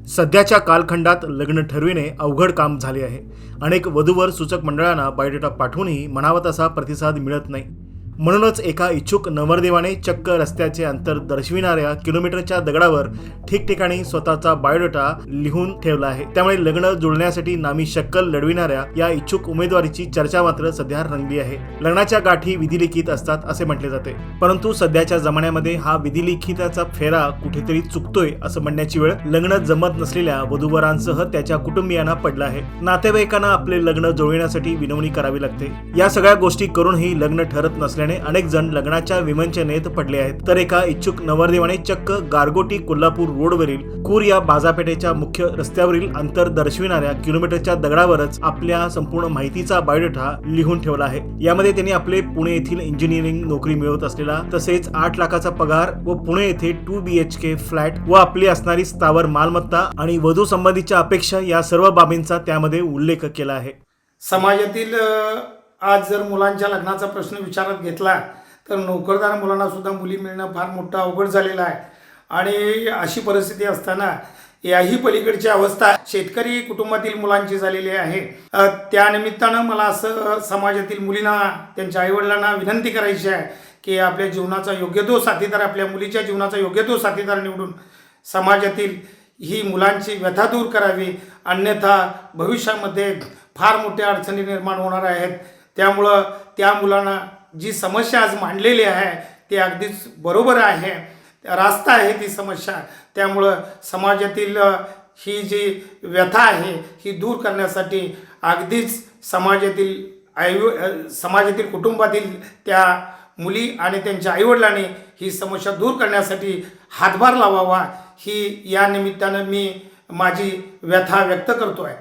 सध्याच्या कालखंडात लग्न ठरविणे अवघड काम झाले आहे. अनेक वधूवर सूचक मंडळांना बायोडेटा पाठवूनही म्हणावा तसा प्रतिसाद मिळत नाही. म्हणूनच एका इच्छुक नवरदेवाने चक्क रस्त्याचे अंतर दर्शविणाऱ्या किलोमीटरच्या दगडावर ठिकठिकाणी स्वतःचा बायोडेटा लिहून ठेवला आहे. त्यामुळे लग्न जुळण्यासाठी नामी शक्कल लढविणाऱ्या या इच्छुक उमेदवारीची चर्चा मात्र सध्या रंगली आहे. लग्नाच्या गाठी विधिलिखित असतात असे म्हटले जाते, परंतु सध्याच्या जमान्यामध्ये हा विधिलिखिताचा फेरा कुठेतरी चुकतोय असं म्हणण्याची वेळ लग्न जमत नसलेल्या वधूवरांसह त्याच्या कुटुंबियांना पडला आहे. नातेवाईकांना आपले लग्न जुळविण्यासाठी विनवणी करावी लागते. या सगळ्या गोष्टी करूनही लग्न ठरत नसल्याने अनेक जण लग्नाच्या विवंचनेत पडले आहेत. तर एका इच्छुक नवरदेवाने चक्क गारगोटी कोल्हापूर रोडवरील कूर या बाजारपेठेच्या मुख्य रस्त्यावरील अंतर दर्शविणाऱ्या किलोमीटरच्या दगडावरच आपल्या संपूर्ण माहितीचा बायोडेटा लिहून ठेवला आहे. यामध्ये त्यांनी आपले पुणे येथील इंजिनिअरिंग नोकरी मिळवत असलेला, तसेच 8 लाखाचा पगार व पुणे येथे 2 BHK फ्लॅट व आपली असणारी स्थावर मालमत्ता आणि वधू संबंधीच्या अपेक्षा या सर्व बाबींचा त्यामध्ये उल्लेख केला आहे. समाजातील आज जर मुलांच्या लग्नाचा प्रश्न विचारात घेतला तर नोकरदार मुलांना सुद्धा मुली मिळणं फार मोठं अवघड झालेलं आहे. आणि अशी परिस्थिती असताना याही पलीकडची अवस्था शेतकरी कुटुंबातील मुलांची झालेली आहे. त्यानिमित्तानं मला असं समाजातील मुलींना, त्यांच्या आईवडिलांना विनंती करायची आहे की आपल्या जीवनाचा योग्य तो साथीदार, आपल्या मुलीच्या जीवनाचा योग्य तो साथीदार निवडून समाजातील ही मुलांची व्यथा दूर करावी. अन्यथा भविष्यामध्ये फार मोठ्या अडचणी निर्माण होणार आहेत. त्यामुळं त्या मुलांना जी समस्या आज मांडलेली आहे ती अगदीच बरोबर आहे, रास्त आहे ती समस्या. त्यामुळं समाजातील ही जी व्यथा आहे ही दूर करण्यासाठी अगदीच समाजातील कुटुंबातील त्या मुली आणि त्यांच्या आईवडिलांनी ही समस्या दूर करण्यासाठी हातभार लावावा, ही या निमित्तानं मी माझी व्यथा व्यक्त करतो आहे.